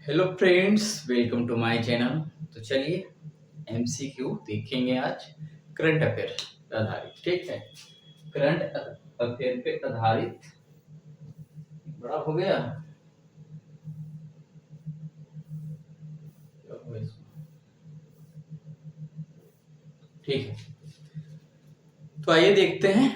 Hello friends, welcome to my channel. तो चलिए MCQ देखेंगे आज करंट अफेयर पे आधारित। ठीक है, करंट अफेयर पे आधारित। बड़ा हो गया क्या हुआ इसको? ठीक है, तो आइए देखते हैं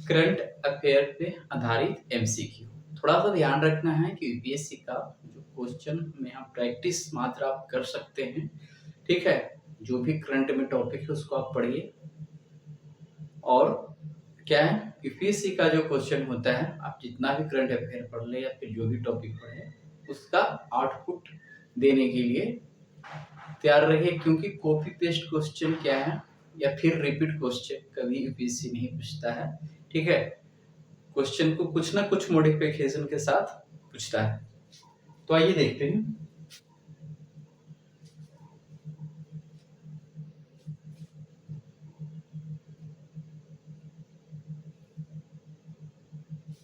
करंट अफेयर पे आधारित एमसीक्यू। थोड़ा सा ध्यान रखना है कि यूपीएससी का जो क्वेश्चन में आप प्रैक्टिस मात्र आप कर सकते हैं। ठीक है, जो भी करंट में टॉपिक है उसको आप पढ़िए। और क्या है, यूपीएससी का जो क्वेश्चन होता है, आप जितना भी करंट अफेयर पढ़ ले या फिर जो भी टॉपिक पढ़े उसका आउटपुट देने के लिए तैयार रहिए, क्योंकि कॉपी पेस्ट क्वेश्चन क्या है या फिर रिपीट क्वेश्चन कभी यूपीएससी नहीं पूछता है। ठीक है, क्वेश्चन को कुछ ना कुछ मॉडिफिकेशन के साथ पूछता है। तो आइए देखते हैं।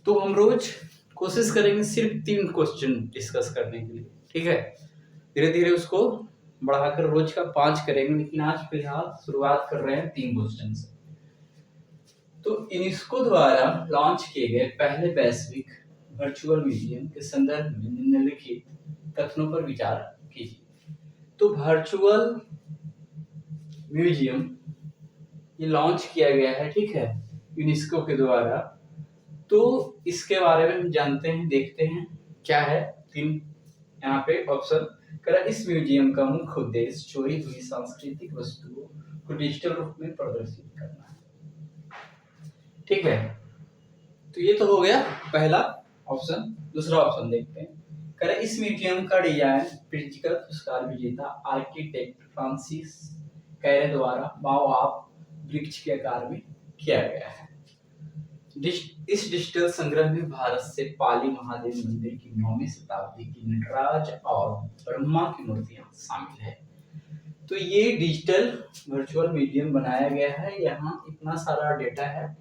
तो हम रोज कोशिश करेंगे सिर्फ 3 क्वेश्चन डिस्कस करने के लिए। ठीक है, धीरे धीरे उसको बढ़ाकर रोज का 5 करेंगे, लेकिन आज फिलहाल शुरुआत कर रहे हैं 3 क्वेश्चन से। तो यूनेस्को द्वारा लॉन्च किए गए पहले वैश्विक वर्चुअल म्यूजियम के संदर्भ में निम्नलिखित कथनों पर विचार कीजिए। तो वर्चुअल म्यूजियम ये लॉन्च किया गया है, ठीक है, यूनेस्को के द्वारा। तो इसके बारे में हम जानते हैं, देखते हैं क्या है। 3 यहाँ पे ऑप्शन करा। इस म्यूजियम का मुख्य उद्देश्य चोरी हुई सांस्कृतिक वस्तुओं को डिजिटल रूप में प्रदर्शित करना है। ठीक है, तो ये तो हो गया पहला ऑप्शन। दूसरा ऑप्शन देखते हैं। करा इस म्यूजियम का डिजाइन प्रिज्कर पुरस्कार विजेता आर्किटेक्ट फ्रांसिस कैरे द्वारा बाओआब वृक्ष के आकार में किया गया है। इस डिजिटल संग्रह में भारत से पाली महादेव मंदिर की 9वीं शताब्दी की नटराज और ब्रह्मा की मूर्तियां शामिल है। तो ये डिजिटल वर्चुअल म्यूजियम बनाया गया है। यहाँ इतना सारा डेटा है।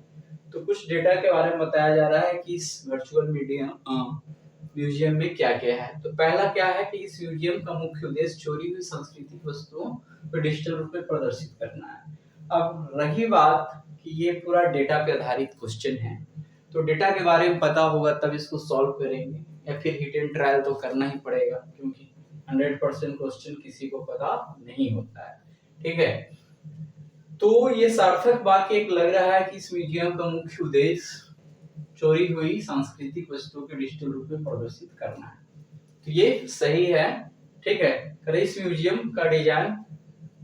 तो कुछ डेटा के बारे में बताया जा रहा है कि इस वर्चुअल म्यूजियम में क्या क्या है। तो पहला क्या है कि इस म्यूजियम का मुख्य उद्देश्य चोरी हुई सांस्कृतिक वस्तुओं को डिजिटल रूप में प्रदर्शित करना है। अब रही बात कि ये पूरा डेटा पे आधारित क्वेश्चन है, तो डेटा के बारे में पता होगा तब इसको सॉल्व करेंगे, या फिर हिट एंड ट्रायल तो करना ही पड़ेगा, क्योंकि 100% क्वेश्चन किसी को पता नहीं होता है। ठीक है, तो ये सार्थक वाक्य एक लग रहा है कि इस म्यूजियम का मुख्य उद्देश्य चोरी हुई सांस्कृतिक वस्तुओं के डिजिटल रूप में प्रदर्शित करना है। तो ये सही है। ठीक है, इस म्यूजियम का डिजाइन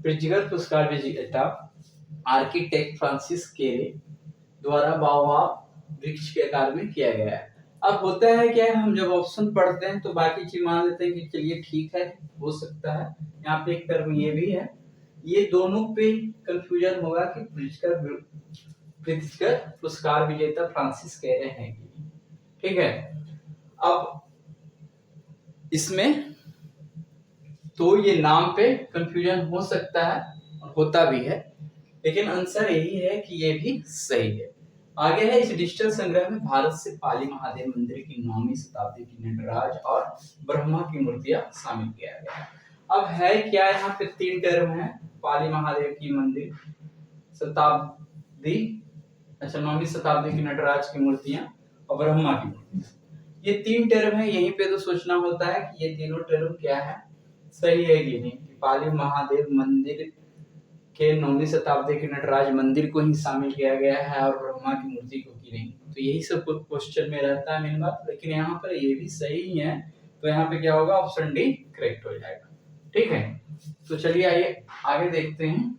प्रिज्कर पुरस्कार विजेता आर्किटेक्ट फ्रांसिस केरे द्वारा बाओआब वृक्ष के आकार में किया गया है। अब होता है क्या है, हम जब ऑप्शन पढ़ते हैं तो बाकी चीज मान लेते हैं कि चलिए ठीक है, हो सकता है। यहाँ पे एक टर्म ये भी है, ये दोनों पे कंफ्यूजन होगा कि प्रित्जकर पुरस्कार विजेता फ्रांसिस केरे हैं। ठीक है, अब इसमें तो ये नाम पे कंफ्यूजन हो सकता है और होता भी है, लेकिन आंसर यही है कि ये भी सही है। आगे है, इस डिजिटल संग्रह में भारत से पाली महादेव मंदिर की 9वीं शताब्दी की नटराज और ब्रह्मा की मूर्तियां शामिल किया गया है। अब है क्या, यहाँ पे 3 टर्म है। पाली महादेव की मंदिर शताब्दी, अच्छा 9वीं शताब्दी की नटराज की मूर्तियां और ब्रह्मा की मूर्तियां, ये 3 टर्म है। यहीं पे तो सोचना होता है कि ये तीनों टर्म क्या है, सही है कि नहीं। पाली महादेव मंदिर के 9वीं शताब्दी के नटराज मंदिर को ही शामिल किया गया है और ब्रह्मा की मूर्ति को की नहीं। तो यही सब क्वेश्चन में रहता है मेन बात, लेकिन यहाँ पर ये भी सही है। तो यहाँ पे क्या होगा, ऑप्शन डी करेक्ट हो जाएगा। ठीक है, तो चलिए आइए आगे देखते हैं।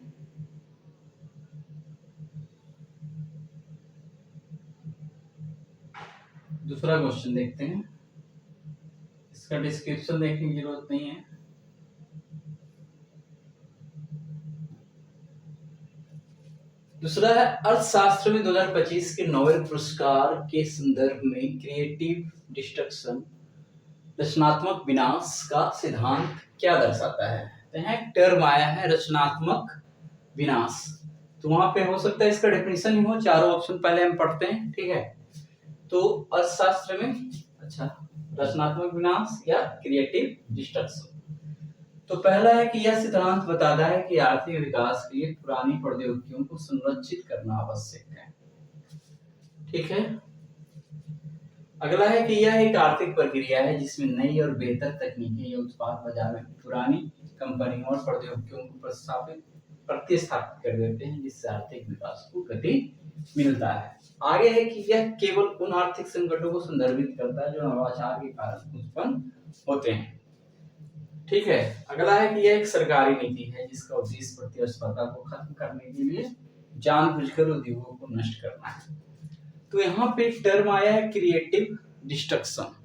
दूसरा क्वेश्चन देखते हैं, इसका डिस्क्रिप्शन देखने की जरूरत नहीं है। दूसरा है, अर्थशास्त्र में 2025 के नोबेल पुरस्कार के संदर्भ में क्रिएटिव डिस्ट्रक्शन रचनात्मक विनाश का सिद्धांत क्या दर्शाता है। तो यहाँ टर्म आया है रचनात्मक विनाश, तो वहां पे हो सकता है इसका डेफिनेशन ही हो। चारों ऑप्शन पहले हम पढ़ते हैं। ठीक है, तो अर्थशास्त्र में, अच्छा रचनात्मक विनाश या क्रिएटिव डिस्ट्रक्शन। तो पहला है कि यह सिद्धांत बताता है कि आर्थिक विकास के लिए पुरानी प्रौद्योगिकियों को संरक्षित करना आवश्यक है। ठीक है। अगला है कि यह एक आर्थिक प्रक्रिया है जिसमें नई और बेहतर तकनीकें या उत्पाद बाजार में पुरानी कंपनियों और प्रौद्योगिकियों को प्रतिस्थापित कर देते हैं, जिससे आर्थिक विकास को गति मिलता है। आगे है कि यह केवल उन आर्थिक संकटों को संदर्भित करता है जो नवाचार के कारण उत्पन्न होते हैं। ठीक है। अगला है कि यह एक सरकारी नीति है जिसका उद्देश्य प्रतिस्पर्धा को खत्म करने के लिए जानबूझकर उद्योगों को नष्ट करना है। तो यहाँ पे टर्म आया है क्रिएटिव डिस्ट्रक्शन।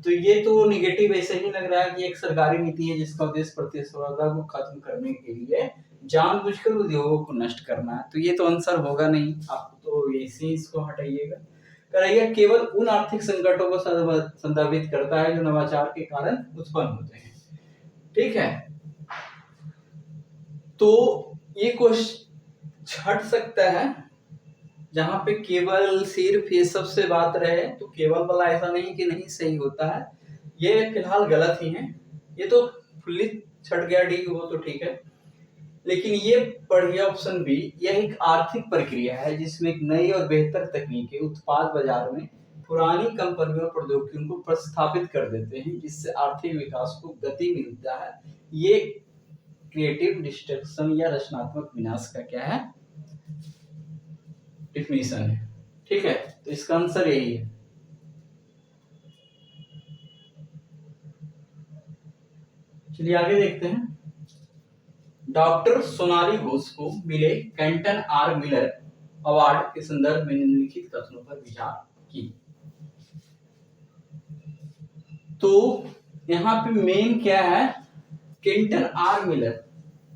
तो ये तो नेगेटिव ऐसे ही लग रहा है कि एक सरकारी नीति है जिसका उद्देश्य प्रतिस्पर्धा को खत्म करने के लिए जानबूझकर उद्योगों को नष्ट करना है। तो ये तो आंसर होगा नहीं, आप तो ऐसे ही इसको हटाइएगा। करिए केवल उन आर्थिक संकटों को संदर्भित करता है जो नवाचार के कारण उत्पन्न होते हैं। ठीक है। तो ये क्वेश्चन हट सकता है जहां पे केवल सिर्फ ये सबसे बात रहे, तो केवल वाला ऐसा नहीं कि नहीं सही होता है, ये फिलहाल गलत ही है। ये तो फुल्ली छट गया डी, वो तो ठीक है। लेकिन ये पढ़िए ऑप्शन बी, यह एक आर्थिक प्रक्रिया है जिसमें एक नई और बेहतर तकनीकें उत्पाद बाजार में पुरानी कंपनियों और प्रौद्योगिकियों को प्रतिस्थापित कर देते हैं, जिससे आर्थिक विकास को गति मिलता है। ये क्रिएटिव डिस्ट्रक्शन या रचनात्मक विनाश का क्या है, डिफिनीशन है। ठीक है। तो इसका आंसर यही है। चलिए आगे देखते हैं। डॉक्टर सोनाली घोष को मिले कैंटन आर मिलर अवार्ड के संदर्भ में निम्नलिखित कथनों पर विचार की। तो यहाँ पे मेन क्या है, कैंटन आर मिलर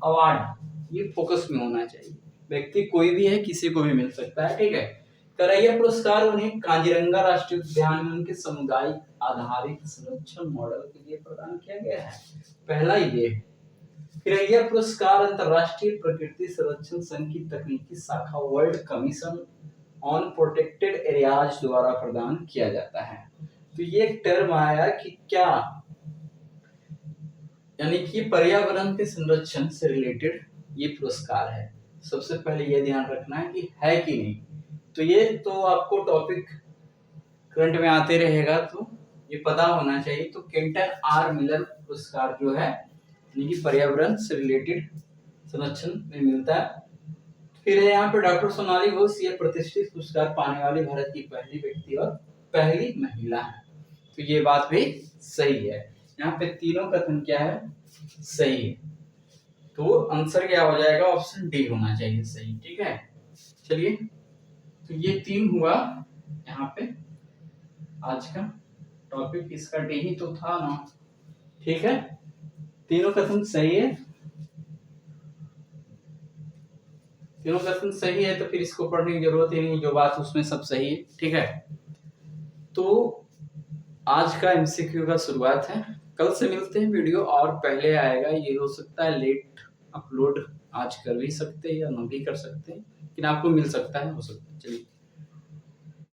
अवार्ड, ये फोकस में होना चाहिए। व्यक्ति कोई भी है, किसी को भी मिल सकता है। ठीक है। करैया पुरस्कार उन्हें काजीरंगा राष्ट्रीय उद्यान में उनके सामुदायिक आधारित संरक्षण मॉडल के लिए प्रदान किया गया है। पहला ये। करैया पुरस्कार अंतरराष्ट्रीय प्रकृति संरक्षण संघ की तकनीकी शाखा world commission on protected areas द्वारा प्रदान किया जाता है। तो ये एक टर्म आया कि क्या, यानी कि पर्यावरण के संरक्षण से रिलेटेड ये पुरस्कार है। सबसे पहले ये ध्यान रखना है कि है कि नहीं। तो ये तो आपको टॉपिक करंट में आते रहेगा, तो ये पता होना चाहिए। तो कैंटन आर मिलर पुरस्कार जो है, यानी कि पर्यावरण से रिलेटेड संरक्षण में मिलता है। फिर है यहाँ पे डॉक्टर सोनाली घोष, ये प्रतिष्ठित पुरस्कार पाने वाली भारत की पहली व्यक्ति और पहली महिला है। तो ये बात भी सही है। यहाँ पे तीनों कथन क्या है, सही है। तो आंसर क्या हो जाएगा, ऑप्शन डी होना चाहिए सही। ठीक है। चलिए, तो ये 3 हुआ यहाँ पे आज का टॉपिक, इसका डी ही तो था ना। ठीक है। तीनों कथन सही है, तीनों कथन सही है, तो फिर इसको पढ़ने की जरूरत ही नहीं, जो बात उसमें सब सही है। ठीक है। तो आज का एमसीक्यू का शुरुआत है, कल से मिलते हैं वीडियो, और पहले आएगा। ये हो सकता है लेट अपलोड आज कर भी सकते हैं या न भी कर सकते हैं, लेकिन आपको मिल सकता है, हो सकता है। चलिए।